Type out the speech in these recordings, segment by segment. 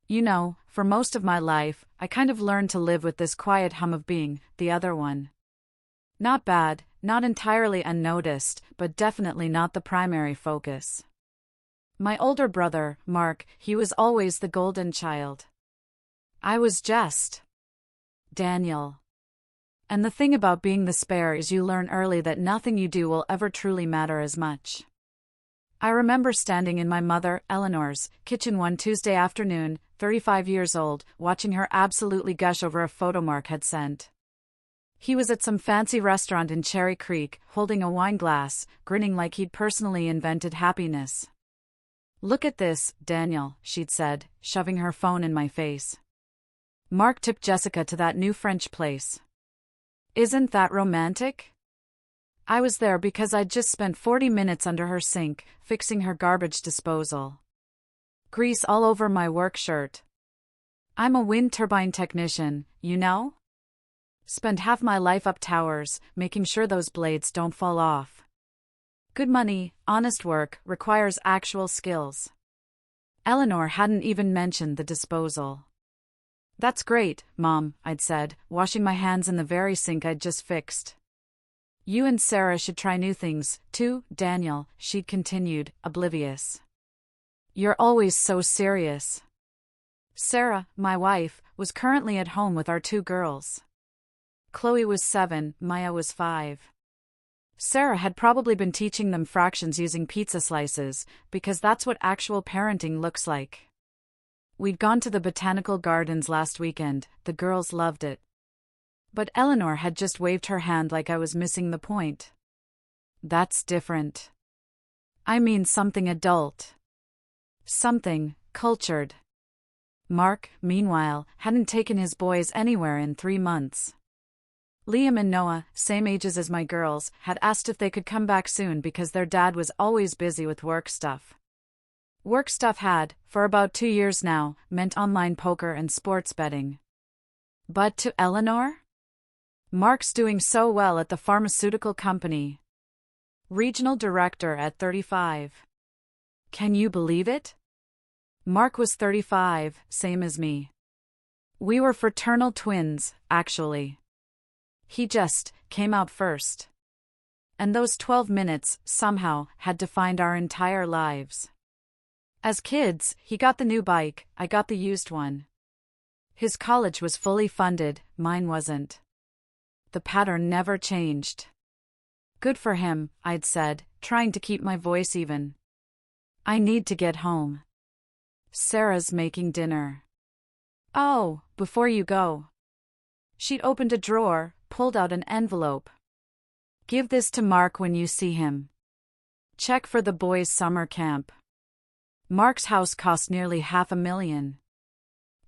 For most of my life, I kind of learned to live with this quiet hum of being the other one. Not bad, not entirely unnoticed, but definitely not the primary focus. My older brother, Mark, he was always the golden child. I was just Daniel. And the thing about being the spare is you learn early that nothing you do will ever truly matter as much. I remember standing in my mother, Eleanor's, kitchen one Tuesday afternoon, 35 years old, watching her absolutely gush over a photo Mark had sent. He was at some fancy restaurant in Cherry Creek, holding a wine glass, grinning like he'd personally invented happiness. "Look at this, Daniel," she'd said, shoving her phone in my face. "Mark took Jessica to that new French place. Isn't that romantic?" I was there because I'd just spent 40 minutes under her sink, fixing her garbage disposal. Grease all over my work shirt. I'm a wind turbine technician, Spend half my life up towers, making sure those blades don't fall off. Good money, honest work, requires actual skills. Eleanor hadn't even mentioned the disposal. "That's great, Mom," I'd said, washing my hands in the very sink I'd just fixed. "You and Sarah should try new things, too, Daniel," she'd continued, oblivious. "You're always so serious." Sarah, my wife, was currently at home with our two girls. Chloe was 7, Maya was 5. Sarah had probably been teaching them fractions using pizza slices, because that's what actual parenting looks like. We'd gone to the botanical gardens last weekend, the girls loved it. But Eleanor had just waved her hand like I was missing the point. "That's different. I mean something adult. Something cultured." Mark, meanwhile, hadn't taken his boys anywhere in 3 months. Liam and Noah, same ages as my girls, had asked if they could come back soon because their dad was always busy with work stuff. Work stuff had, for about 2 years now, meant online poker and sports betting. But to Eleanor? Mark's doing so well at the pharmaceutical company. Regional director at 35. Can you believe it? Mark was 35, same as me. We were fraternal twins, actually. He just came out first. And those 12 minutes, somehow, had defined our entire lives. As kids, he got the new bike, I got the used one. His college was fully funded, mine wasn't. The pattern never changed. "Good for him," I'd said, trying to keep my voice even. "I need to get home. Sarah's making dinner." "Oh, before you go." She'd opened a drawer, pulled out an envelope. "Give this to Mark when you see him. Check for the boys' summer camp." Mark's house cost nearly $500,000.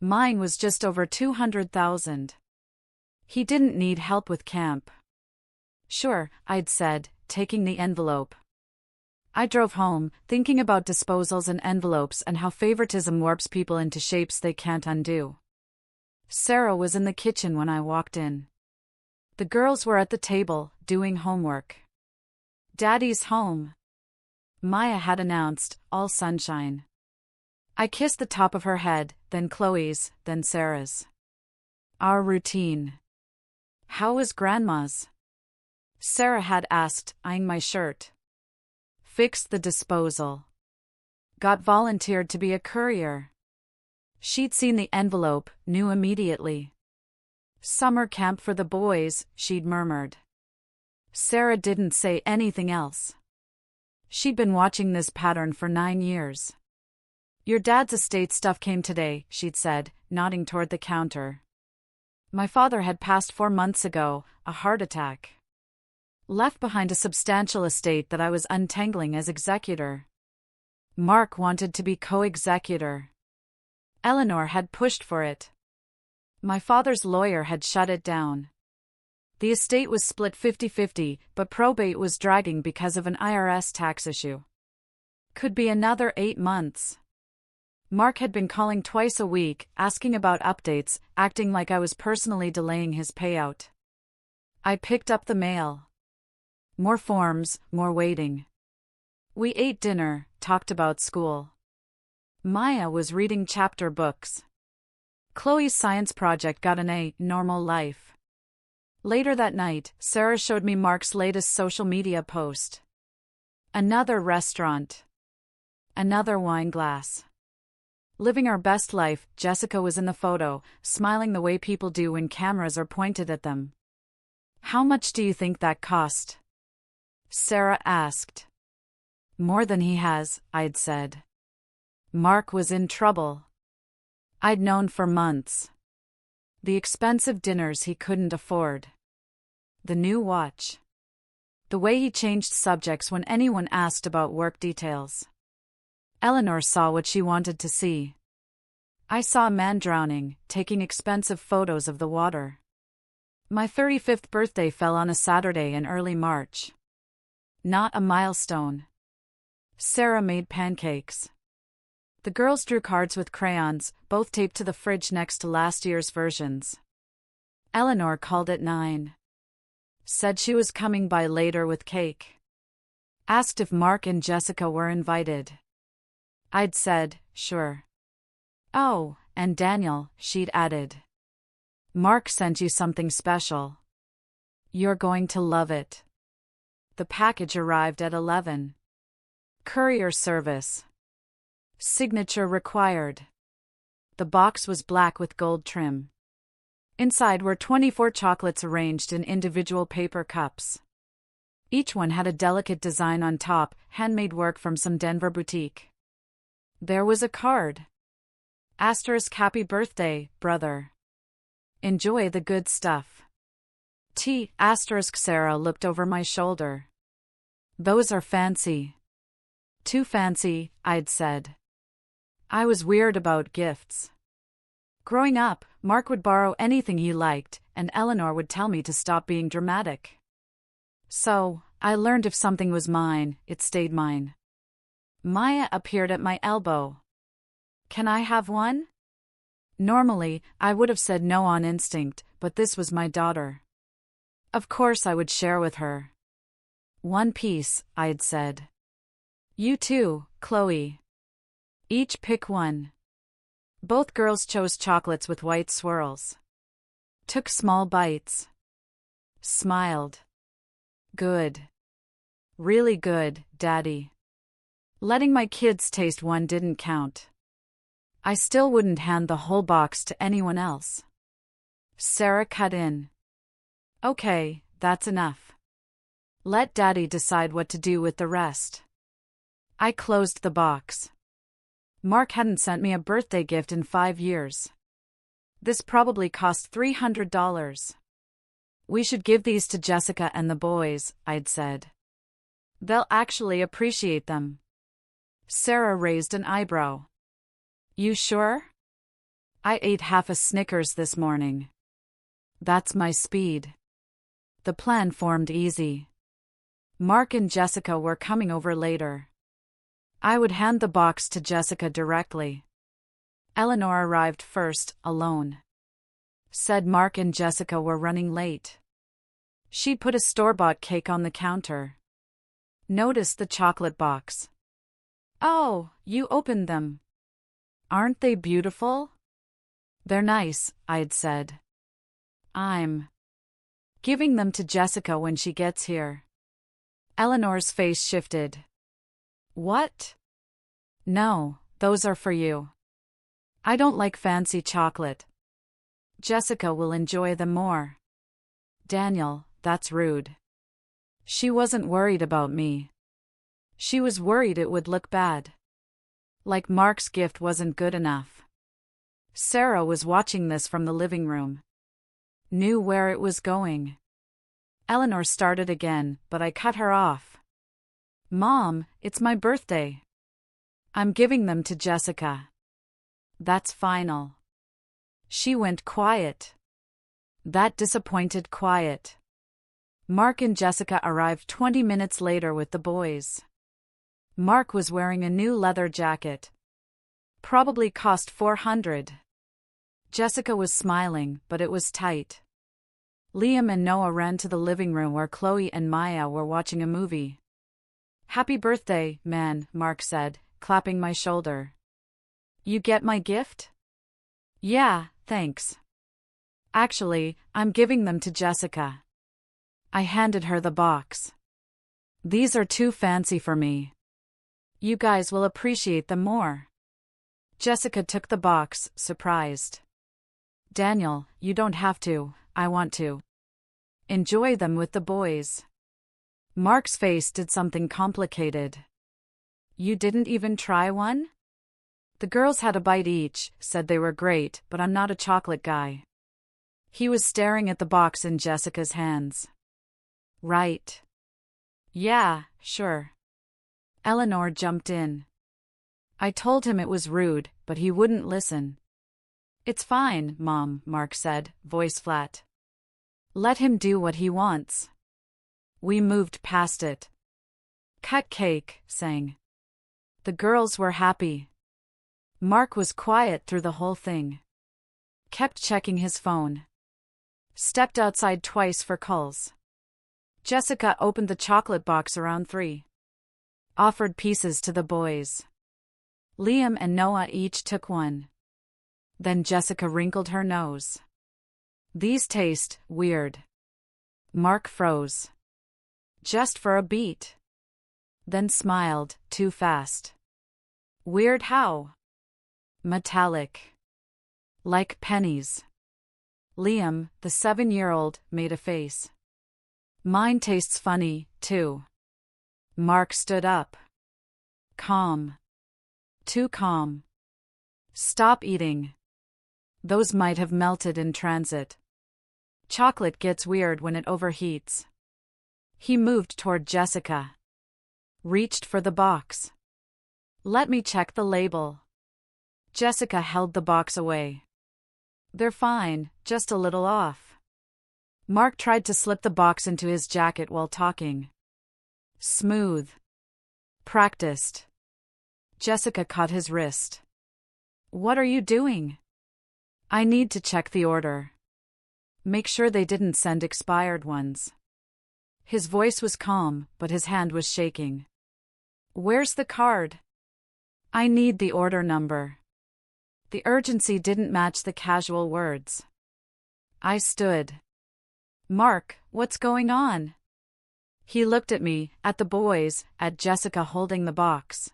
Mine was just over $200,000. He didn't need help with camp. "Sure," I'd said, taking the envelope. I drove home, thinking about disposals and envelopes and how favoritism warps people into shapes they can't undo. Sarah was in the kitchen when I walked in. The girls were at the table, doing homework. "Daddy's home," Maya had announced, all sunshine. I kissed the top of her head, then Chloe's, then Sarah's. Our routine. "How was Grandma's?" Sarah had asked, eyeing my shirt. "Fixed the disposal. Got volunteered to be a courier." She'd seen the envelope, knew immediately. "Summer camp for the boys," she'd murmured. Sarah didn't say anything else. She'd been watching this pattern for 9 years. "Your dad's estate stuff came today," she'd said, nodding toward the counter. My father had passed 4 months ago, a heart attack. Left behind a substantial estate that I was untangling as executor. Mark wanted to be co-executor. Eleanor had pushed for it. My father's lawyer had shut it down. The estate was split 50-50, but probate was dragging because of an IRS tax issue. Could be another 8 months. Mark had been calling twice a week, asking about updates, acting like I was personally delaying his payout. I picked up the mail. More forms, more waiting. We ate dinner, talked about school. Maya was reading chapter books. Chloe's science project got an A, normal life. Later that night, Sarah showed me Mark's latest social media post. Another restaurant. Another wine glass. Living our best life, Jessica was in the photo, smiling the way people do when cameras are pointed at them. How much do you think that cost? Sarah asked. More than he has, I'd said. Mark was in trouble. I'd known for months. The expensive dinners he couldn't afford. The new watch. The way he changed subjects when anyone asked about work details. Eleanor saw what she wanted to see. I saw a man drowning, taking expensive photos of the water. My 35th birthday fell on a Saturday in early March. Not a milestone. Sarah made pancakes. The girls drew cards with crayons, both taped to the fridge next to last year's versions. Eleanor called at 9. Said she was coming by later with cake. Asked if Mark and Jessica were invited. I'd said, sure. Oh, and Daniel, she'd added. Mark sent you something special. You're going to love it. The package arrived at 11. Courier service. Signature required. The box was black with gold trim. Inside were 24 chocolates arranged in individual paper cups. Each one had a delicate design on top, handmade work from some Denver boutique. There was a card. Asterisk happy birthday, brother. Enjoy the good stuff. T. Asterisk Sarah looked over my shoulder. Those are fancy. Too fancy, I'd said. I was weird about gifts. Growing up, Mark would borrow anything he liked, and Eleanor would tell me to stop being dramatic. So, I learned if something was mine, it stayed mine. Maya appeared at my elbow. Can I have one? Normally, I would have said no on instinct, but this was my daughter. Of course I would share with her. One piece, I'd said. You too, Chloe. Each pick one. Both girls chose chocolates with white swirls. Took small bites. Smiled. Good. Really good, Daddy. Letting my kids taste one didn't count. I still wouldn't hand the whole box to anyone else. Sarah cut in. Okay, that's enough. Let Daddy decide what to do with the rest. I closed the box. Mark hadn't sent me a birthday gift in 5 years. This probably cost $300. We should give these to Jessica and the boys, I'd said. They'll actually appreciate them. Sarah raised an eyebrow. You sure? I ate half a Snickers this morning. That's my speed. The plan formed easy. Mark and Jessica were coming over later. I would hand the box to Jessica directly. Eleanor arrived first, alone. Said Mark and Jessica were running late. She'd put a store-bought cake on the counter. Noticed the chocolate box. Oh, you opened them. Aren't they beautiful? They're nice, I'd said. I'm giving them to Jessica when she gets here. Eleanor's face shifted. What? No, those are for you. I don't like fancy chocolate. Jessica will enjoy them more. Daniel, that's rude. She wasn't worried about me. She was worried it would look bad. Like Mark's gift wasn't good enough. Sarah was watching this from the living room. Knew where it was going. Eleanor started again, but I cut her off. Mom, it's my birthday. I'm giving them to Jessica. That's final. She went quiet. That disappointed quiet. Mark and Jessica arrived 20 minutes later with the boys. Mark was wearing a new leather jacket. Probably cost $400. Jessica was smiling, but it was tight. Liam and Noah ran to the living room where Chloe and Maya were watching a movie. Happy birthday, man, Mark said, clapping my shoulder. You get my gift? Yeah, thanks. Actually, I'm giving them to Jessica. I handed her the box. These are too fancy for me. You guys will appreciate them more. Jessica took the box, surprised. Daniel, you don't have to, I want to. Enjoy them with the boys. Mark's face did something complicated. You didn't even try one? The girls had a bite each, said they were great, but I'm not a chocolate guy. He was staring at the box in Jessica's hands. Right. Yeah, sure. Eleanor jumped in. I told him it was rude, but he wouldn't listen. It's fine, Mom, Mark said, voice flat. Let him do what he wants. We moved past it. Cut cake, sang. The girls were happy. Mark was quiet through the whole thing. Kept checking his phone. Stepped outside twice for calls. Jessica opened the chocolate box around 3. Offered pieces to the boys. Liam and Noah each took one. Then Jessica wrinkled her nose. These taste weird. Mark froze. Just for a beat. Then smiled, too fast. Weird how? Metallic. Like pennies. Liam, the 7-year-old, made a face. Mine tastes funny, too. Mark stood up. Calm. Too calm. Stop eating. Those might have melted in transit. Chocolate gets weird when it overheats. He moved toward Jessica. Reached for the box. Let me check the label. Jessica held the box away. They're fine, just a little off. Mark tried to slip the box into his jacket while talking. Smooth. Practiced. Jessica caught his wrist. What are you doing? I need to check the order. Make sure they didn't send expired ones. His voice was calm, but his hand was shaking. Where's the card? I need the order number. The urgency didn't match the casual words. I stood. Mark, what's going on? He looked at me, at the boys, at Jessica holding the box.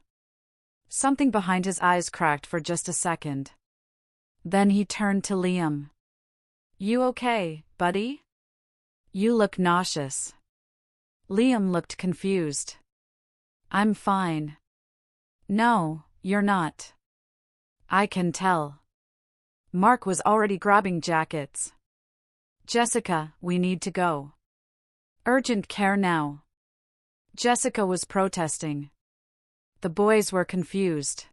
Something behind his eyes cracked for just a second. Then he turned to Liam. You okay, buddy? You look nauseous. Liam looked confused. I'm fine. No, you're not. I can tell. Mark was already grabbing jackets. Jessica, we need to go. Urgent care now. Jessica was protesting. The boys were confused.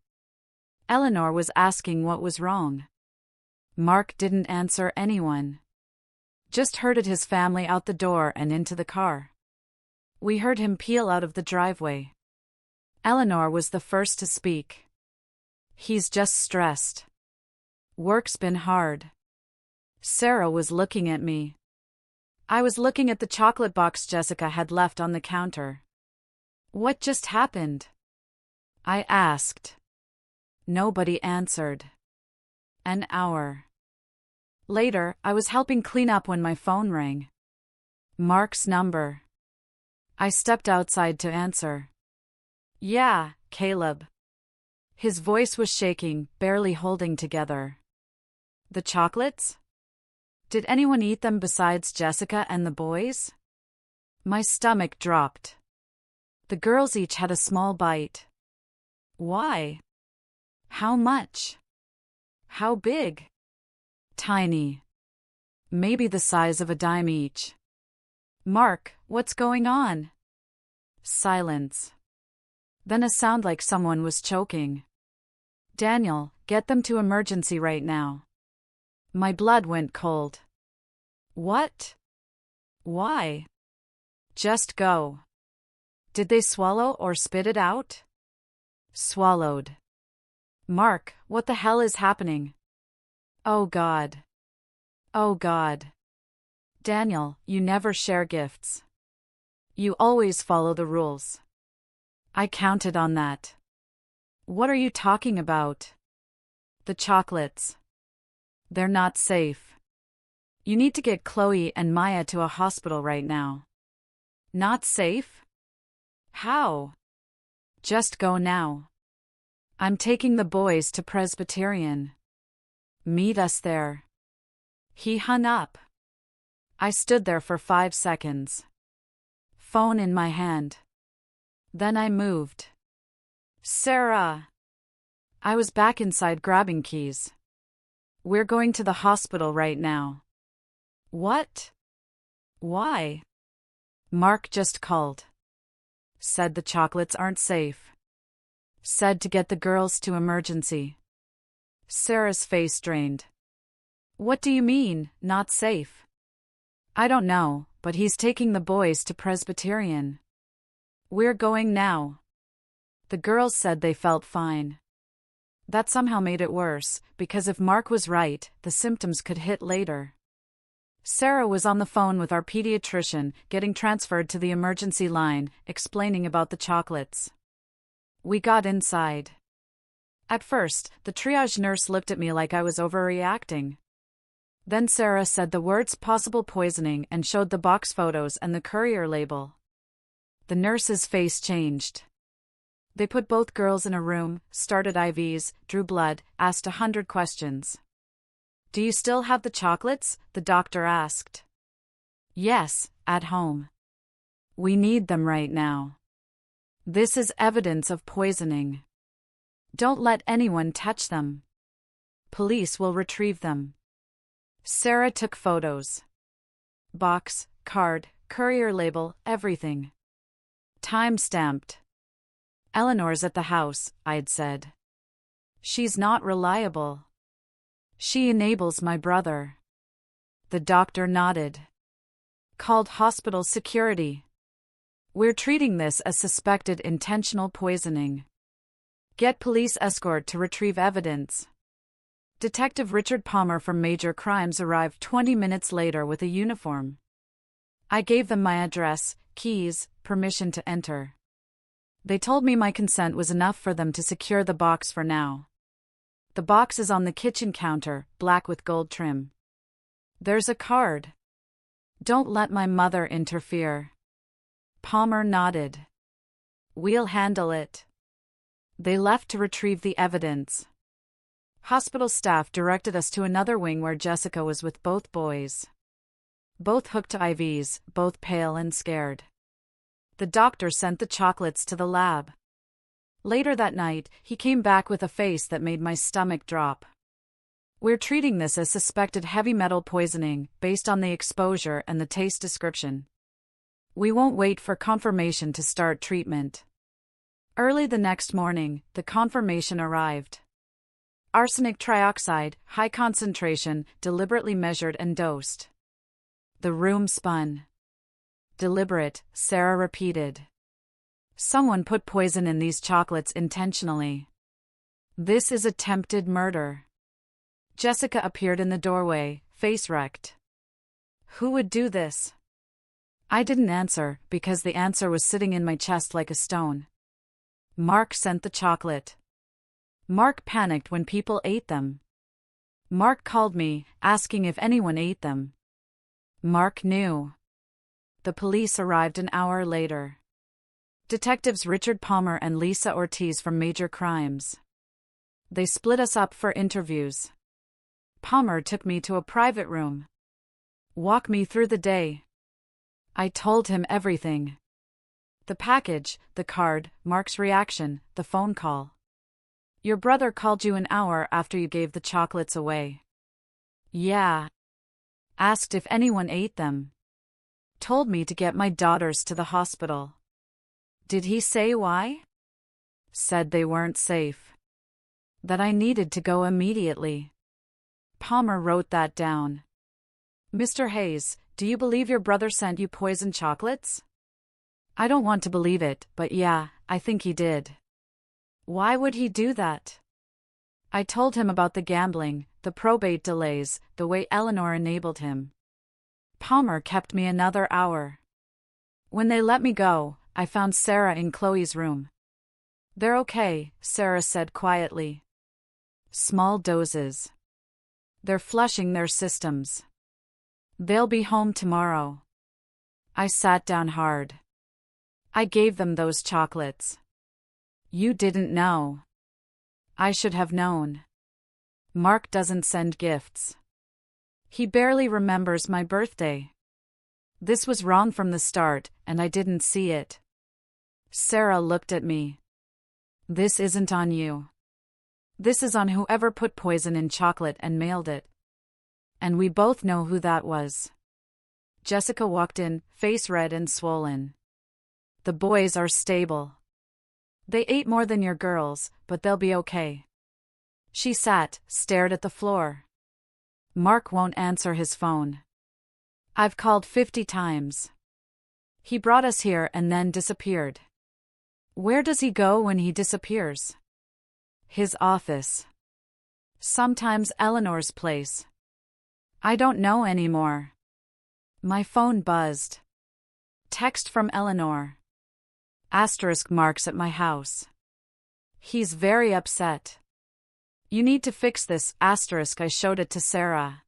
Eleanor was asking what was wrong. Mark didn't answer anyone. Just herded his family out the door and into the car. We heard him peel out of the driveway. Eleanor was the first to speak. He's just stressed. Work's been hard. Sarah was looking at me. I was looking at the chocolate box Jessica had left on the counter. What just happened? I asked. Nobody answered. An hour. Later, I was helping clean up when my phone rang. Mark's number. I stepped outside to answer. Yeah, Caleb. His voice was shaking, barely holding together. The chocolates? Did anyone eat them besides Jessica and the boys? My stomach dropped. The girls each had a small bite. Why? How much? How big? Tiny. Maybe the size of a dime each. Mark, what's going on? Silence. Then a sound like someone was choking. Daniel, get them to emergency right now. My blood went cold. What? Why? Just go. Did they swallow or spit it out? Swallowed. Mark, what the hell is happening? Oh God. Oh God. Daniel, you never share gifts. You always follow the rules. I counted on that. What are you talking about? The chocolates. They're not safe. You need to get Chloe and Maya to a hospital right now. Not safe? How? Just go now. I'm taking the boys to Presbyterian. Meet us there. He hung up. I stood there for 5 seconds. Phone in my hand. Then I moved. Sarah! I was back inside grabbing keys. We're going to the hospital right now. What? Why? Mark just called. Said the chocolates aren't safe. Said to get the girls to emergency. Sarah's face drained. What do you mean, not safe? I don't know, but he's taking the boys to Presbyterian. We're going now. The girls said they felt fine. That somehow made it worse, because if Mark was right, the symptoms could hit later. Sarah was on the phone with our pediatrician, getting transferred to the emergency line, explaining about the chocolates. We got inside. At first, the triage nurse looked at me like I was overreacting. Then Sarah said the words possible poisoning and showed the box photos and the courier label. The nurse's face changed. They put both girls in a room, started IVs, drew blood, asked 100 questions. Do you still have the chocolates? The doctor asked. Yes, at home. We need them right now. This is evidence of poisoning. Don't let anyone touch them. Police will retrieve them. Sarah took photos. Box, card, courier label, everything. Time-stamped. Eleanor's at the house, I'd said. She's not reliable. She enables my brother. The doctor nodded. Called hospital security. We're treating this as suspected intentional poisoning. Get police escort to retrieve evidence. Detective Richard Palmer from Major Crimes arrived 20 minutes later with a uniform. I gave them my address, keys, permission to enter. They told me my consent was enough for them to secure the box for now. The box is on the kitchen counter, black with gold trim. There's a card. Don't let my mother interfere. Palmer nodded. We'll handle it. They left to retrieve the evidence. Hospital staff directed us to another wing where Jessica was with both boys. Both hooked to IVs, both pale and scared. The doctor sent the chocolates to the lab. Later that night, he came back with a face that made my stomach drop. We're treating this as suspected heavy metal poisoning, based on the exposure and the taste description. We won't wait for confirmation to start treatment. Early the next morning, the confirmation arrived. Arsenic trioxide, high concentration, deliberately measured and dosed. The room spun. Deliberate, Sarah repeated. Someone put poison in these chocolates intentionally. This is attempted murder. Jessica appeared in the doorway, face wrecked. Who would do this? I didn't answer, because the answer was sitting in my chest like a stone. Mark sent the chocolate. Mark panicked when people ate them. Mark called me, asking if anyone ate them. Mark knew. The police arrived an hour later. Detectives Richard Palmer and Lisa Ortiz from Major Crimes. They split us up for interviews. Palmer took me to a private room. Walk me through the day. I told him everything. The package, the card, Mark's reaction, the phone call. Your brother called you an hour after you gave the chocolates away. Yeah. Asked if anyone ate them. Told me to get my daughters to the hospital. Did he say why? Said they weren't safe. That I needed to go immediately. Palmer wrote that down. Mr. Hayes, do you believe your brother sent you poisoned chocolates? I don't want to believe it, but yeah, I think he did. Why would he do that? I told him about the gambling, the probate delays, the way Eleanor enabled him. Palmer kept me another hour. When they let me go, I found Sarah in Chloe's room. They're okay, Sarah said quietly. Small doses. They're flushing their systems. They'll be home tomorrow. I sat down hard. I gave them those chocolates. You didn't know. I should have known. Mark doesn't send gifts. He barely remembers my birthday. This was wrong from the start, and I didn't see it. Sarah looked at me. This isn't on you. This is on whoever put poison in chocolate and mailed it. And we both know who that was. Jessica walked in, face red and swollen. The boys are stable. They ate more than your girls, but they'll be okay. She sat, stared at the floor. Mark won't answer his phone. I've called 50 times. He brought us here and then disappeared. Where does he go when he disappears? His office. Sometimes Eleanor's place. I don't know anymore. My phone buzzed. Text from Eleanor. Asterisk marks at my house. He's very upset. You need to fix this, asterisk. I showed it to Sarah.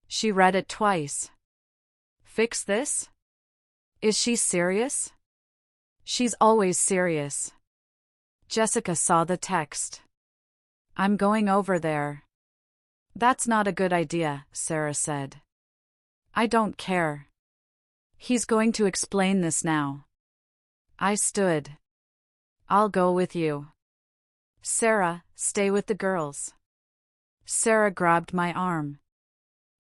She read it twice. Fix this? Is she serious? She's always serious. Jessica saw the text. I'm going over there. That's not a good idea, Sarah said. I don't care. He's going to explain this now. I stood. I'll go with you. Sarah, stay with the girls. Sarah grabbed my arm.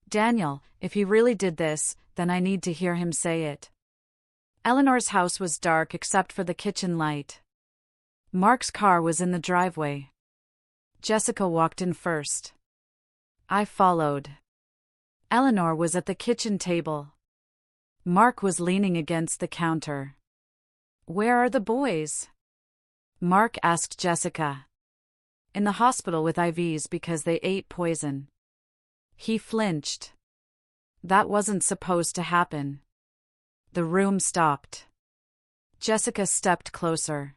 Daniel, if he really did this, then I need to hear him say it. Eleanor's house was dark except for the kitchen light. Mark's car was in the driveway. Jessica walked in first. I followed. Eleanor was at the kitchen table. Mark was leaning against the counter. Where are the boys? Mark asked Jessica. In the hospital with IVs because they ate poison. He flinched. That wasn't supposed to happen. The room stopped. Jessica stepped closer.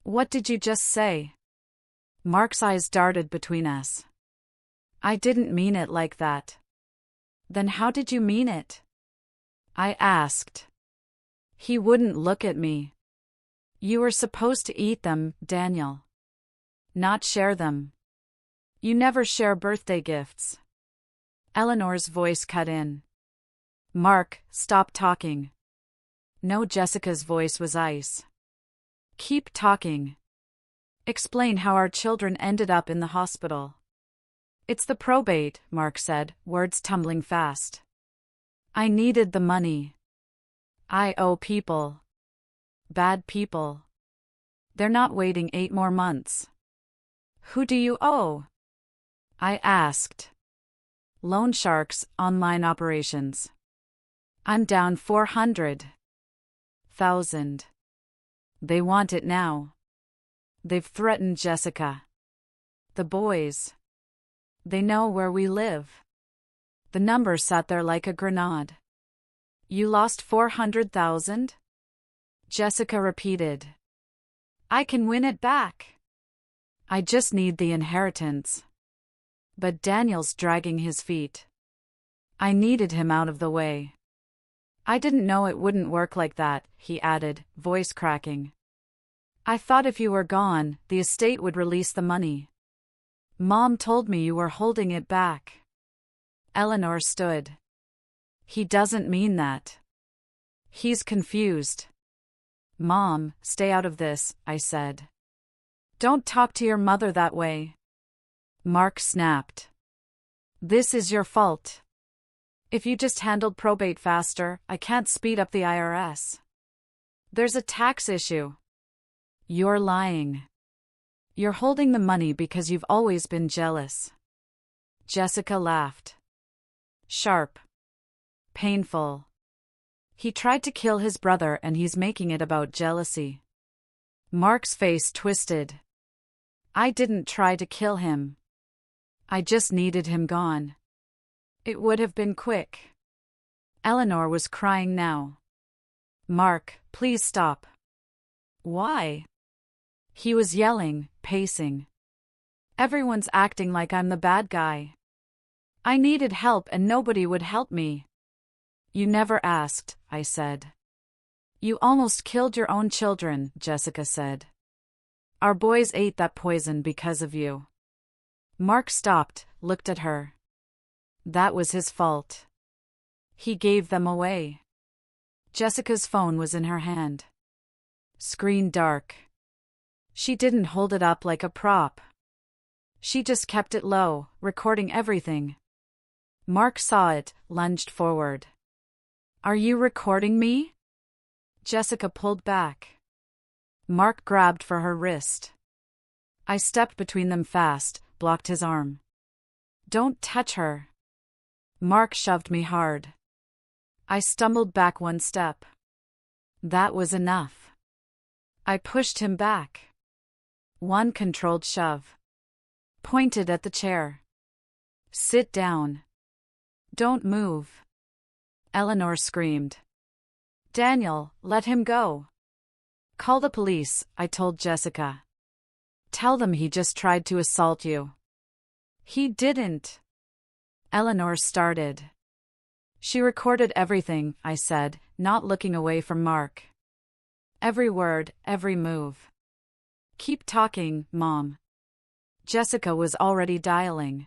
What did you just say? Mark's eyes darted between us. I didn't mean it like that. Then how did you mean it? I asked. He wouldn't look at me. You were supposed to eat them, Daniel. Not share them. You never share birthday gifts. Eleanor's voice cut in. Mark, stop talking. No, Jessica's voice was ice. Keep talking. Explain how our children ended up in the hospital. It's the probate, Mark said, words tumbling fast. I needed the money. I owe people. Bad people. They're not waiting 8 more months. Who do you owe? I asked. Loan sharks, online operations. I'm down 400,000. They want it now. They've threatened Jessica. The boys. They know where we live. The number sat there like a grenade. You lost 400,000? Jessica repeated. I can win it back. I just need the inheritance. But Daniel's dragging his feet. I needed him out of the way. I didn't know it wouldn't work like that, he added, voice cracking. I thought if you were gone, the estate would release the money. Mom told me you were holding it back. Eleanor stood. He doesn't mean that. He's confused. Mom, stay out of this, I said. Don't talk to your mother that way. Mark snapped. This is your fault. If you just handled probate faster, I can't speed up the IRS. There's a tax issue. You're lying. You're holding the money because you've always been jealous. Jessica laughed. Sharp. Painful. He tried to kill his brother and he's making it about jealousy. Mark's face twisted. I didn't try to kill him. I just needed him gone. It would have been quick. Eleanor was crying now. Mark, please stop. Why? He was yelling, pacing. Everyone's acting like I'm the bad guy. I needed help and nobody would help me. You never asked, I said. You almost killed your own children, Jessica said. Our boys ate that poison because of you. Mark stopped, looked at her. That was his fault. He gave them away. Jessica's phone was in her hand. Screen dark. She didn't hold it up like a prop. She just kept it low, recording everything. Mark saw it, lunged forward. Are you recording me? Jessica pulled back. Mark grabbed for her wrist. I stepped between them fast, blocked his arm. Don't touch her. Mark shoved me hard. I stumbled back one step. That was enough. I pushed him back. One controlled shove. Pointed at the chair. Sit down. Don't move. Eleanor screamed. Daniel, let him go. Call the police, I told Jessica. Tell them he just tried to assault you. He didn't. Eleanor started. She recorded everything, I said, not looking away from Mark. Every word, every move. Keep talking, Mom. Jessica was already dialing.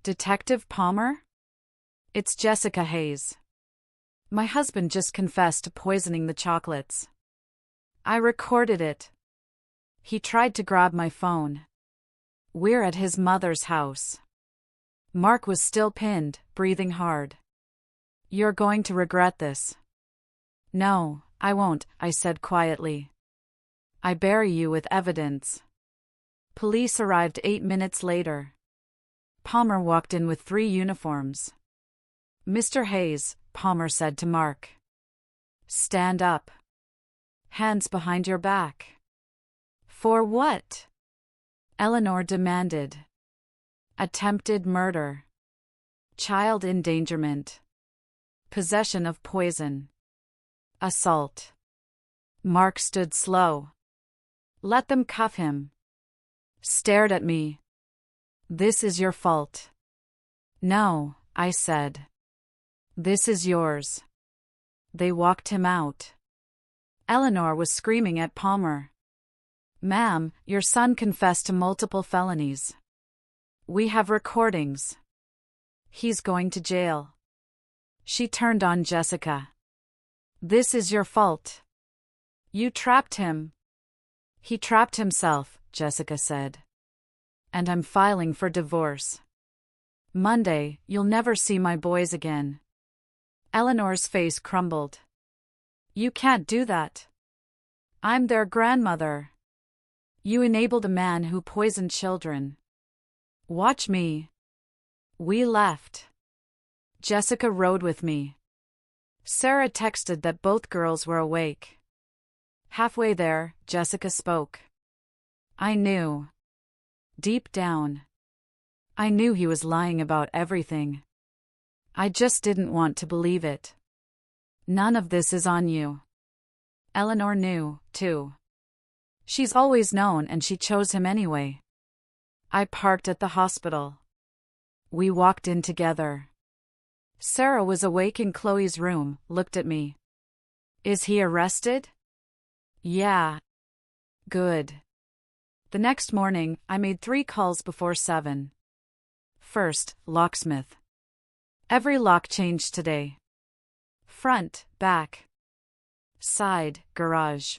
Detective Palmer? It's Jessica Hayes. My husband just confessed to poisoning the chocolates. I recorded it. He tried to grab my phone. We're at his mother's house. Mark was still pinned, breathing hard. You're going to regret this. No, I won't, I said quietly. I bury you with evidence. Police arrived 8 minutes later. Palmer walked in with 3 uniforms. Mr. Hayes, Palmer said to Mark. Stand up. Hands behind your back. For what? Eleanor demanded. Attempted murder. Child endangerment. Possession of poison. Assault. Mark stood slow. Let them cuff him. Stared at me. This is your fault. No, I said. This is yours. They walked him out. Eleanor was screaming at Palmer. Ma'am, your son confessed to multiple felonies. We have recordings. He's going to jail. She turned on Jessica. This is your fault. You trapped him. He trapped himself, Jessica said. And I'm filing for divorce. Monday, you'll never see my boys again. Eleanor's face crumbled. You can't do that. I'm their grandmother. You enabled a man who poisoned children. Watch me. We left. Jessica rode with me. Sarah texted that both girls were awake. Halfway there, Jessica spoke. I knew. Deep down. I knew he was lying about everything. I just didn't want to believe it. None of this is on you. Eleanor knew, too. She's always known and she chose him anyway. I parked at the hospital. We walked in together. Sarah was awake in Chloe's room, looked at me. Is he arrested? Yeah. Good. The next morning, I made 3 calls before 7. First, locksmith. Every lock changed today. Front, back. Side, garage.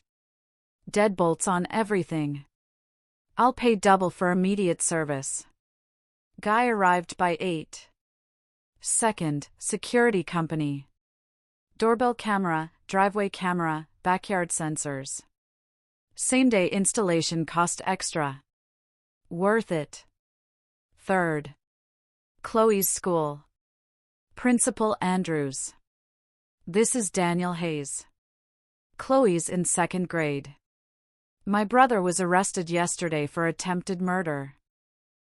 Deadbolts on everything. I'll pay double for immediate service. Guy arrived by 8. Second, security company. Doorbell camera, driveway camera, backyard sensors. Same-day installation cost extra. Worth it. Third, Chloe's school. Principal Andrews. This is Daniel Hayes. Chloe's in 2nd grade. My brother was arrested yesterday for attempted murder.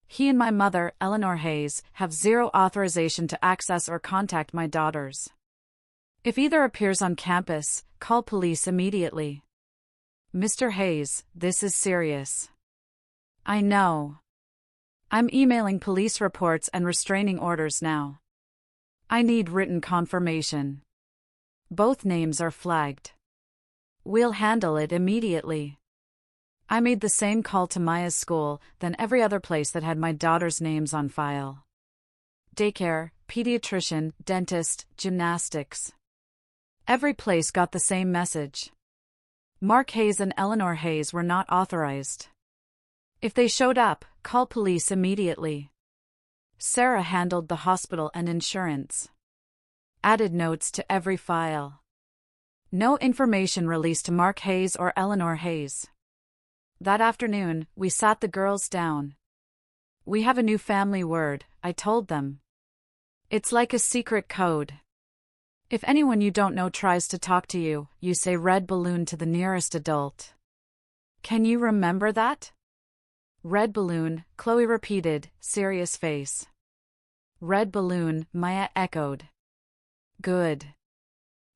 He and my mother, Eleanor Hayes, have 0 authorization to access or contact my daughters. If either appears on campus, call police immediately. Mr. Hayes, this is serious. I know. I'm emailing police reports and restraining orders now. I need written confirmation. Both names are flagged. We'll handle it immediately. I made the same call to Maya's school, then every other place that had my daughter's names on file. Daycare, pediatrician, dentist, gymnastics. Every place got the same message. Mark Hayes and Eleanor Hayes were not authorized. If they showed up, call police immediately. Sarah handled the hospital and insurance. Added notes to every file. No information released to Mark Hayes or Eleanor Hayes. That afternoon, we sat the girls down. We have a new family word, I told them. It's like a secret code. If anyone you don't know tries to talk to you, you say red balloon to the nearest adult. Can you remember that? Red balloon, Chloe repeated, serious face. Red balloon, Maya echoed. Good.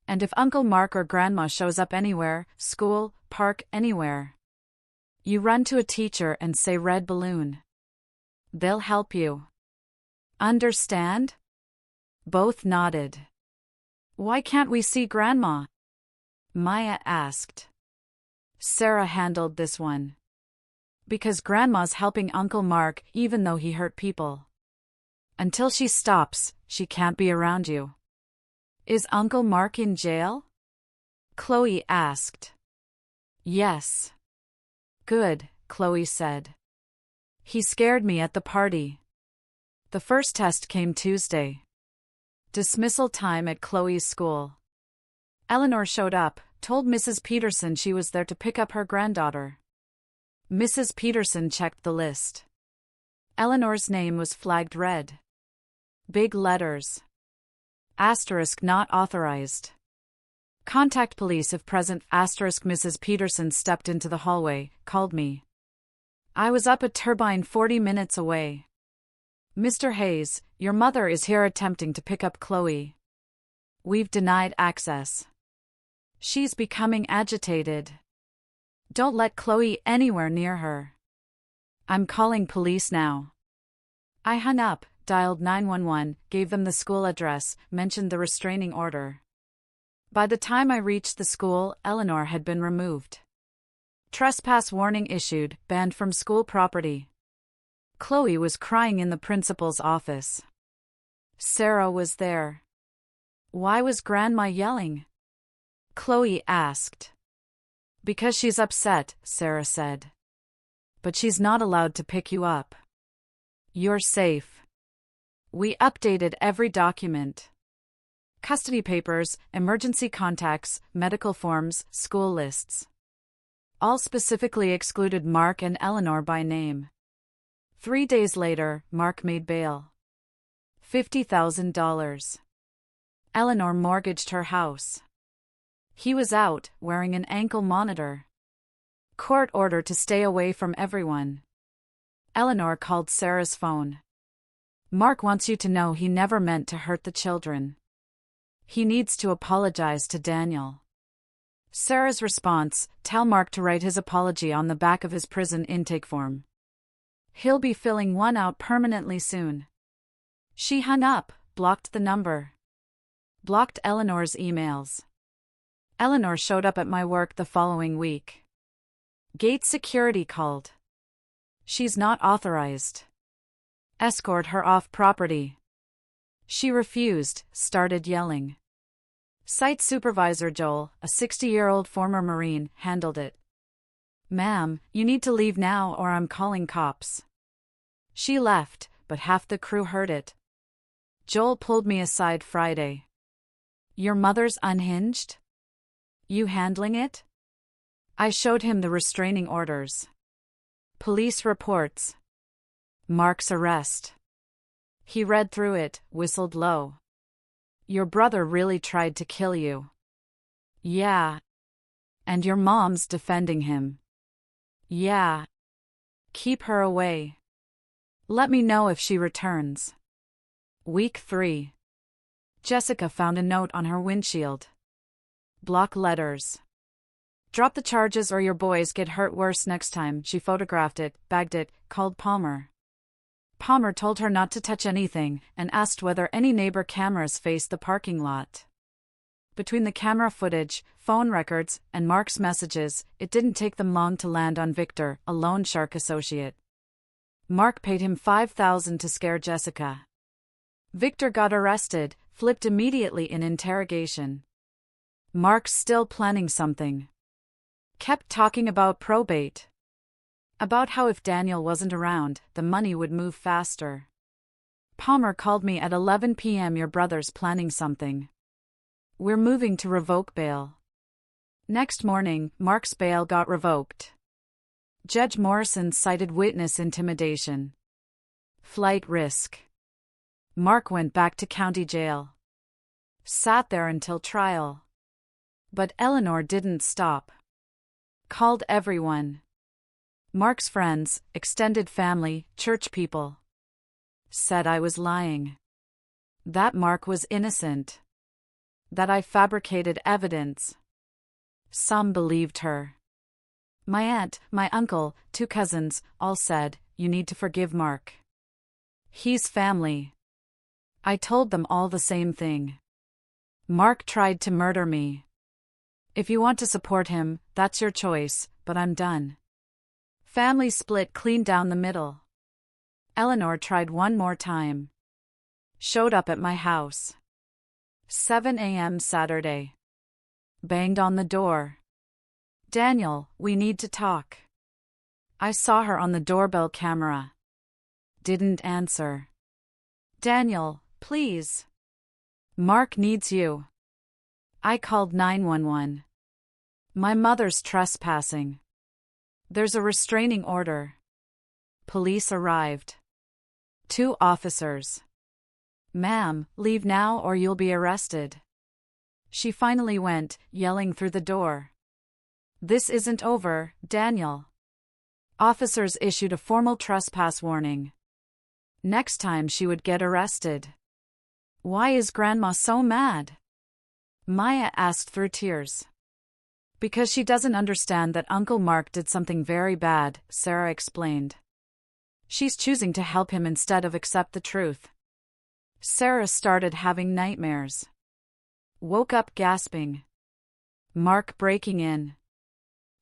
And if Uncle Mark or Grandma shows up anywhere, school, park, anywhere, you run to a teacher and say red balloon. They'll help you. Understand? Both nodded. Why can't we see Grandma? Maya asked. Sarah handled this one. Because Grandma's helping Uncle Mark even though he hurt people. Until she stops, she can't be around you. Is Uncle Mark in jail? Chloe asked. Yes. Good, Chloe said. He scared me at the party. The first test came Tuesday. Dismissal time at Chloe's school. Eleanor showed up, told Mrs. Peterson she was there to pick up her granddaughter. Mrs. Peterson checked the list. Eleanor's name was flagged red. Big letters. Asterisk not authorized. Contact police if present. Asterisk Mrs. Peterson stepped into the hallway, called me. I was up a turbine 40 minutes away. Mr. Hayes, your mother is here attempting to pick up Chloe. We've denied access. She's becoming agitated. Don't let Chloe anywhere near her. I'm calling police now. I hung up, dialed 911, gave them the school address, mentioned the restraining order. By the time I reached the school, Eleanor had been removed. Trespass warning issued, banned from school property. Chloe was crying in the principal's office. Sarah was there. Why was Grandma yelling? Chloe asked. Because she's upset, Sarah said. But she's not allowed to pick you up. You're safe. We updated every document. Custody papers, emergency contacts, medical forms, school lists. All specifically excluded Mark and Eleanor by name. 3 days later, Mark made bail. $50,000. Eleanor mortgaged her house. He was out, wearing an ankle monitor. Court order to stay away from everyone. Eleanor called Sarah's phone. Mark wants you to know he never meant to hurt the children. He needs to apologize to Daniel. Sarah's response, tell Mark to write his apology on the back of his prison intake form. He'll be filling one out permanently soon. She hung up, blocked the number. Blocked Eleanor's emails. Eleanor showed up at my work the following week. Gate security called. She's not authorized. Escort her off property. She refused, started yelling. Site supervisor Joel, a 60-year-old former Marine, handled it. Ma'am, you need to leave now or I'm calling cops. She left, but half the crew heard it. Joel pulled me aside Friday. Your mother's unhinged? You handling it? I showed him the restraining orders. Police reports. Mark's arrest. He read through it, whistled low. Your brother really tried to kill you. Yeah. And your mom's defending him. Yeah. Keep her away. Let me know if she returns. Week 3. Jessica found a note on her windshield. Block letters. Drop the charges or your boys get hurt worse next time. She photographed it, bagged it, called Palmer. Palmer told her not to touch anything and asked whether any neighbor cameras faced the parking lot. Between the camera footage, phone records, and Mark's messages, it didn't take them long to land on Victor, a loan shark associate. Mark paid him $5,000 to scare Jessica. Victor got arrested, flipped immediately in interrogation. Mark's still planning something. Kept talking about probate. About how if Daniel wasn't around, the money would move faster. Palmer called me at 11 p.m. Your brother's planning something. We're moving to revoke bail. Next morning, Mark's bail got revoked. Judge Morrison cited witness intimidation. Flight risk. Mark went back to county jail. Sat there until trial. But Eleanor didn't stop. Called everyone. Mark's friends, extended family, church people. Said I was lying. That Mark was innocent. That I fabricated evidence. Some believed her. My aunt, my uncle, 2 cousins, all said, "You need to forgive Mark. He's family." I told them all the same thing. Mark tried to murder me. If you want to support him, that's your choice, but I'm done. Family split clean down the middle. Eleanor tried one more time. Showed up at my house. 7 a.m. Saturday. Banged on the door. "Daniel, we need to talk." I saw her on the doorbell camera. Didn't answer. "Daniel, please. Mark needs you." I called 911. "My mother's trespassing. There's a restraining order." Police arrived. 2 officers. "Ma'am, leave now or you'll be arrested." She finally went, yelling through the door. "This isn't over, Daniel." Officers issued a formal trespass warning. Next time she would get arrested. "Why is Grandma so mad?" Maya asked through tears. "Because she doesn't understand that Uncle Mark did something very bad," Sarah explained. "She's choosing to help him instead of accept the truth." Sarah started having nightmares. Woke up gasping. Mark breaking in.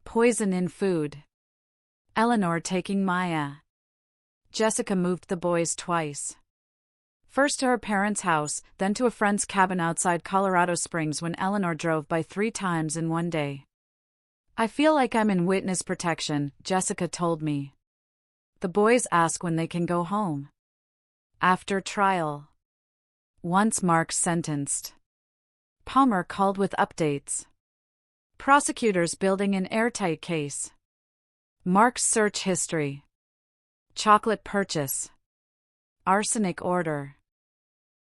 Poison in food. Eleanor taking Maya. Jessica moved the boys twice. First to her parents' house, then to a friend's cabin outside Colorado Springs when Eleanor drove by 3 times in one day. "I feel like I'm in witness protection," Jessica told me. "The boys ask when they can go home." After trial. Once Mark's sentenced. Palmer called with updates. Prosecutors building an airtight case. Mark's search history. Chocolate purchase. Arsenic order.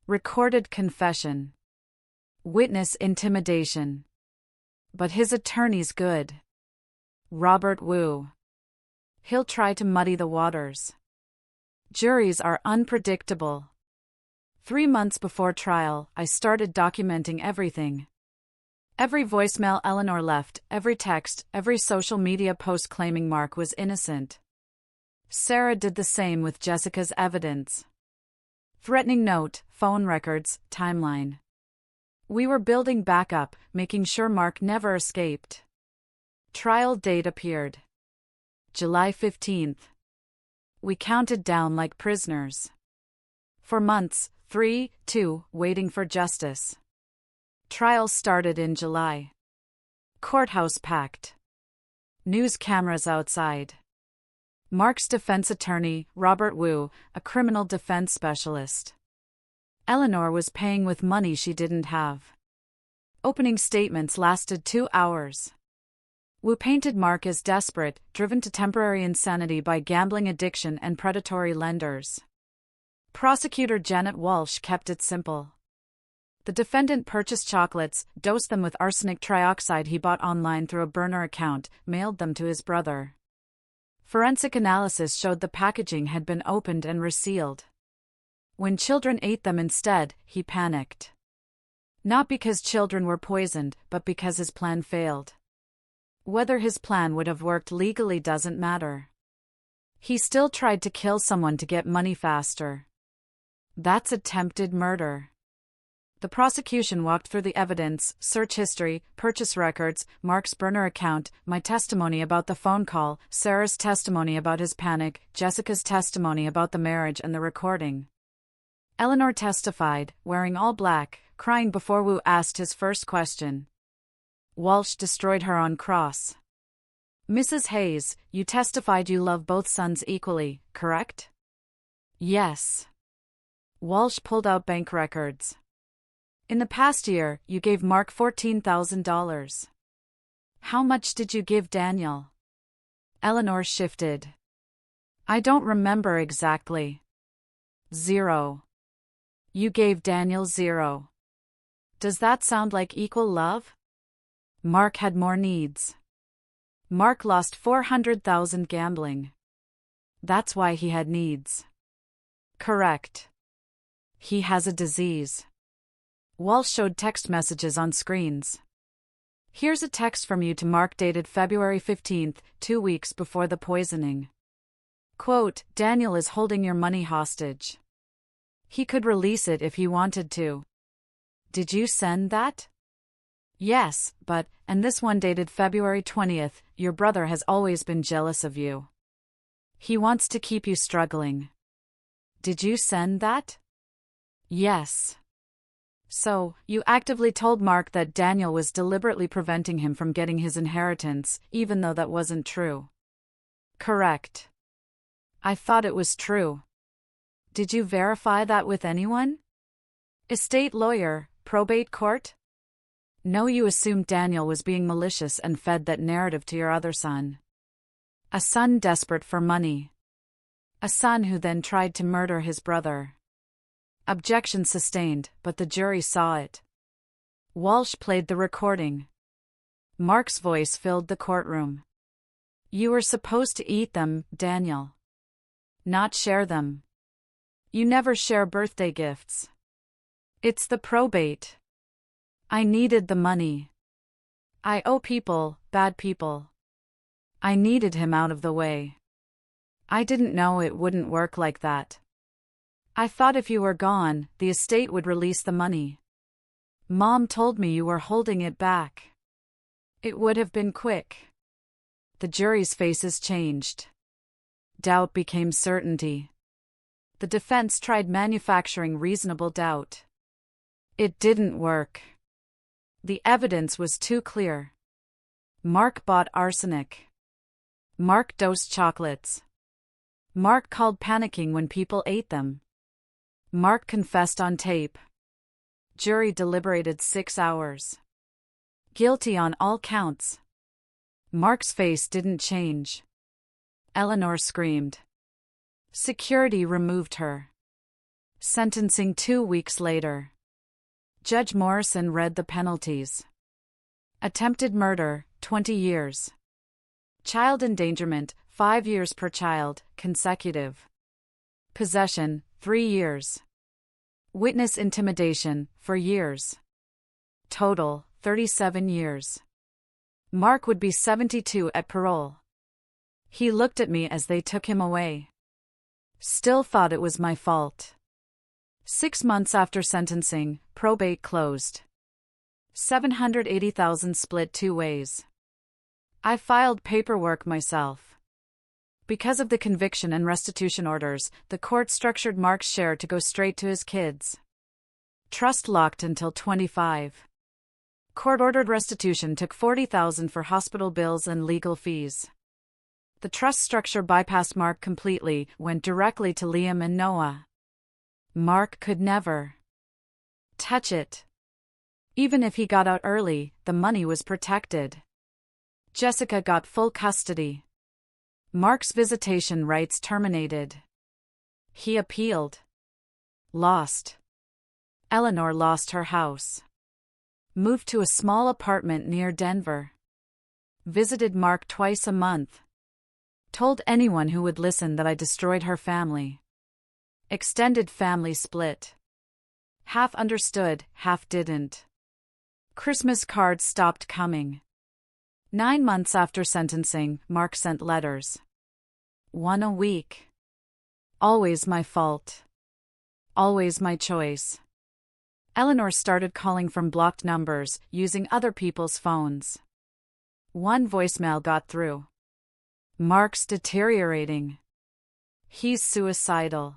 Recorded confession. Witness intimidation. But his attorney's good. Robert Wu. He'll try to muddy the waters. Juries are unpredictable. 3 months before trial, I started documenting everything. Every voicemail Eleanor left, every text, every social media post claiming Mark was innocent. Sarah did the same with Jessica's evidence. Threatening note, phone records, timeline. We were building backup, making sure Mark never escaped. Trial date appeared. July 15th. We counted down like prisoners. For months, 3, 2, waiting for justice. Trial started in July. Courthouse packed. News cameras outside. Mark's defense attorney, Robert Wu, a criminal defense specialist. Eleanor was paying with money she didn't have. Opening statements lasted 2 hours. Wu painted Mark as desperate, driven to temporary insanity by gambling addiction and predatory lenders. Prosecutor Janet Walsh kept it simple. The defendant purchased chocolates, dosed them with arsenic trioxide he bought online through a burner account, mailed them to his brother. Forensic analysis showed the packaging had been opened and resealed. When children ate them instead, he panicked. Not because children were poisoned, but because his plan failed. Whether his plan would have worked legally doesn't matter. He still tried to kill someone to get money faster. That's attempted murder. The prosecution walked through the evidence, search history, purchase records, Mark's burner account, my testimony about the phone call, Sarah's testimony about his panic, Jessica's testimony about the marriage and the recording. Eleanor testified, wearing all black, crying before Wu asked his first question. Walsh destroyed her on cross. Mrs. Hayes, you testified you love both sons equally, correct? Yes. Walsh pulled out bank records. In the past year, you gave Mark $14,000. How much did you give Daniel? Eleanor shifted. I don't remember exactly. 0. You gave Daniel 0. Does that sound like equal love? Mark had more needs. Mark lost $400,000 gambling. That's why he had needs. Correct. He has a disease. Walsh showed text messages on screens. Here's a text from you to Mark dated February 15, 2 weeks before the poisoning. Quote, Daniel is holding your money hostage. He could release it if he wanted to. Did you send that? Yes, but, and this one dated February 20th, your brother has always been jealous of you. He wants to keep you struggling. Did you send that? Yes. So, you actively told Mark that Daniel was deliberately preventing him from getting his inheritance, even though that wasn't true. Correct. I thought it was true. Did you verify that with anyone? Estate lawyer, probate court? No, you assumed Daniel was being malicious and fed that narrative to your other son. A son desperate for money. A son who then tried to murder his brother. Objection sustained, but the jury saw it. Walsh played the recording. Mark's voice filled the courtroom. You were supposed to eat them, Daniel. Not share them. You never share birthday gifts. It's the probate. I needed the money. I owe people, bad people. I needed him out of the way. I didn't know it wouldn't work like that. I thought if you were gone, the estate would release the money. Mom told me you were holding it back. It would have been quick. The jury's faces changed. Doubt became certainty. The defense tried manufacturing reasonable doubt. It didn't work. The evidence was too clear. Mark bought arsenic. Mark dosed chocolates. Mark called panicking when people ate them. Mark confessed on tape. Jury deliberated 6 hours. Guilty on all counts. Mark's face didn't change. Eleanor screamed. Security removed her. Sentencing 2 weeks later. Judge Morrison read the penalties. Attempted murder, 20 years. Child endangerment, 5 years per child, consecutive. Possession, 3 years. Witness intimidation, 4 years. Total, 37 years. Mark would be 72 at parole. He looked at me as they took him away. Still thought it was my fault. 6 months after sentencing, probate closed. $780,000 split 2 ways. I filed paperwork myself. Because of the conviction and restitution orders, the court structured Mark's share to go straight to his kids. Trust locked until 25. Court-ordered restitution took $40,000 for hospital bills and legal fees. The trust structure bypassed Mark completely, went directly to Liam and Noah. Mark could never touch it. Even if he got out early, the money was protected. Jessica got full custody. Mark's visitation rights terminated. He appealed. Lost. Eleanor lost her house. Moved to a small apartment near Denver. Visited Mark twice a month. Told anyone who would listen that I destroyed her family. Extended family split. Half understood, half didn't. Christmas cards stopped coming. 9 months after sentencing, Mark sent letters. One a week. Always my fault. Always my choice. Eleanor started calling from blocked numbers, using other people's phones. One voicemail got through. Mark's deteriorating. He's suicidal.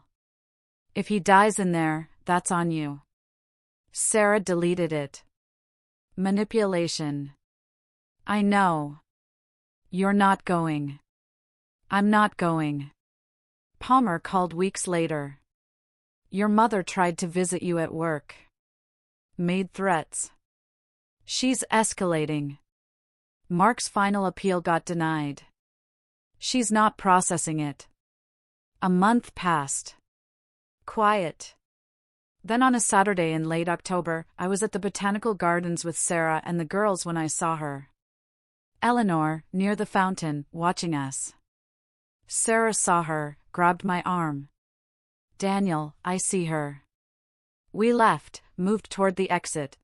If he dies in there, that's on you. Sarah deleted it. Manipulation. I know. You're not going. I'm not going. Palmer called weeks later. Your mother tried to visit you at work. Made threats. She's escalating. Mark's final appeal got denied. She's not processing it. A month passed. Quiet. Then on a Saturday in late October, I was at the Botanical Gardens with Sarah and the girls when I saw her. Eleanor, near the fountain, watching us. Sarah saw her, grabbed my arm. Daniel, I see her. We left, moved toward the exit.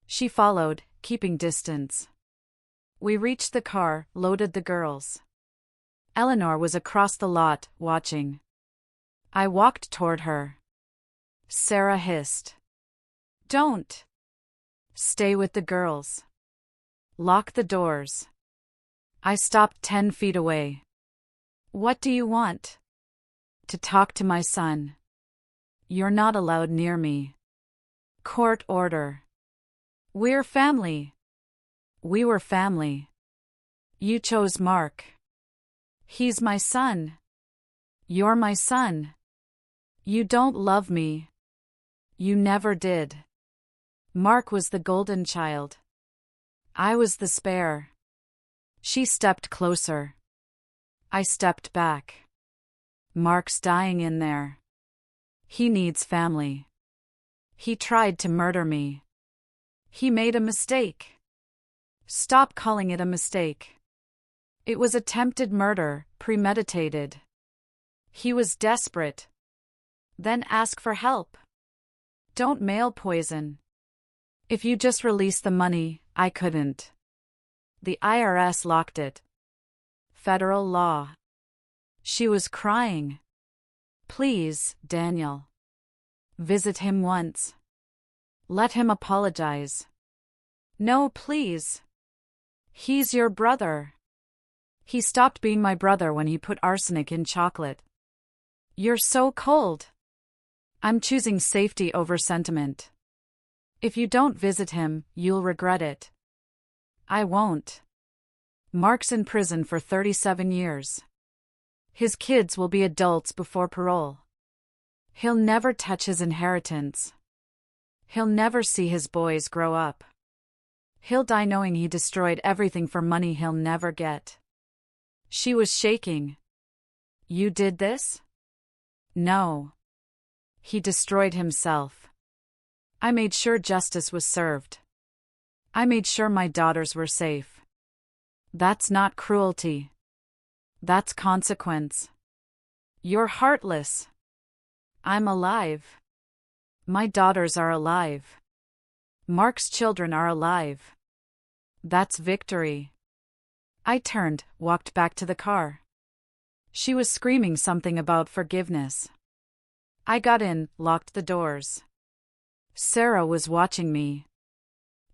She followed, keeping distance. We reached the car, loaded the girls. Eleanor was across the lot, watching. I walked toward her. Sarah hissed. Don't. Stay with the girls. Lock the doors. I stopped 10 feet away. What do you want? To talk to my son. You're not allowed near me. Court order. We're family. We were family. You chose Mark. He's my son. You're my son. You don't love me. You never did. Mark was the golden child. I was the spare. She stepped closer. I stepped back. Mark's dying in there. He needs family. He tried to murder me. He made a mistake. Stop calling it a mistake. It was attempted murder, premeditated. He was desperate. Then ask for help. Don't mail poison. If you just release the money, I couldn't. The IRS locked it. Federal law. She was crying. Please, Daniel. Visit him once. Let him apologize. No, please. He's your brother. He stopped being my brother when he put arsenic in chocolate. You're so cold. I'm choosing safety over sentiment. If you don't visit him, you'll regret it. I won't. Mark's in prison for 37 years. His kids will be adults before parole. He'll never touch his inheritance. He'll never see his boys grow up. He'll die knowing he destroyed everything for money he'll never get. She was shaking. You did this? No. He destroyed himself. I made sure justice was served. I made sure my daughters were safe. That's not cruelty. That's consequence. You're heartless. I'm alive. My daughters are alive. Mark's children are alive. That's victory. I turned, walked back to the car. She was screaming something about forgiveness. I got in, locked the doors. Sarah was watching me.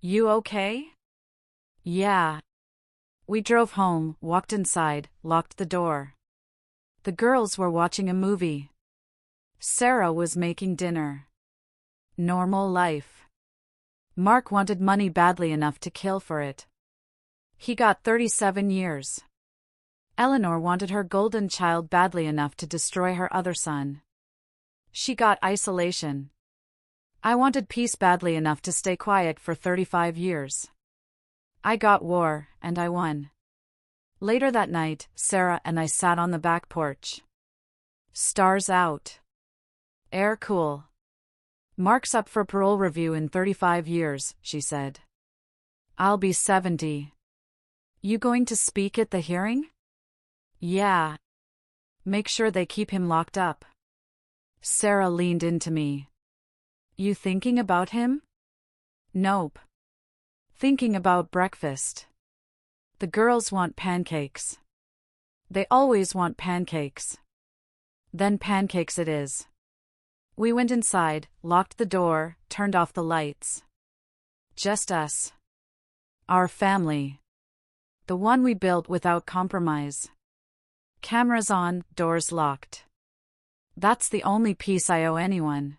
You okay? Yeah. We drove home, walked inside, locked the door. The girls were watching a movie. Sarah was making dinner. Normal life. Mark wanted money badly enough to kill for it. He got 37 years. Eleanor wanted her golden child badly enough to destroy her other son. She got isolation. I wanted peace badly enough to stay quiet for 35 years. I got war, and I won. Later that night, Sarah and I sat on the back porch. Stars out. Air cool. Mark's up for parole review in 35 years, she said. I'll be 70. You going to speak at the hearing? Yeah. Make sure they keep him locked up. Sarah leaned into me. You thinking about him? Nope. Thinking about breakfast. The girls want pancakes. They always want pancakes. Then pancakes it is. We went inside, locked the door, turned off the lights. Just us. Our family. The one we built without compromise. Cameras on, doors locked. That's the only peace I owe anyone.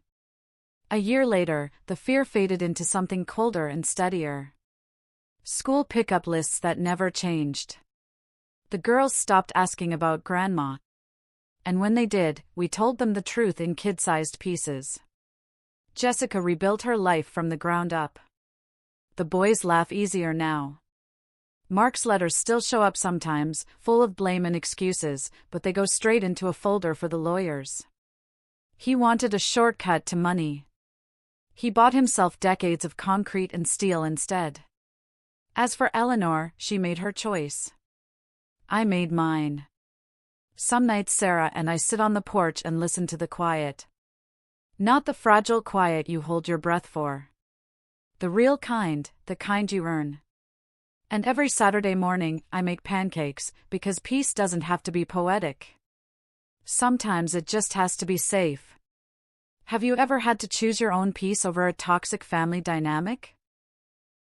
A year later, the fear faded into something colder and steadier. School pickup lists that never changed. The girls stopped asking about grandma. And when they did, we told them the truth in kid-sized pieces. Jessica rebuilt her life from the ground up. The boys laugh easier now. Mark's letters still show up sometimes, full of blame and excuses, but they go straight into a folder for the lawyers. He wanted a shortcut to money. He bought himself decades of concrete and steel instead. As for Eleanor, she made her choice. I made mine. Some nights Sarah and I sit on the porch and listen to the quiet. Not the fragile quiet you hold your breath for. The real kind, the kind you earn. And every Saturday morning, I make pancakes, because peace doesn't have to be poetic. Sometimes it just has to be safe. Have you ever had to choose your own peace over a toxic family dynamic?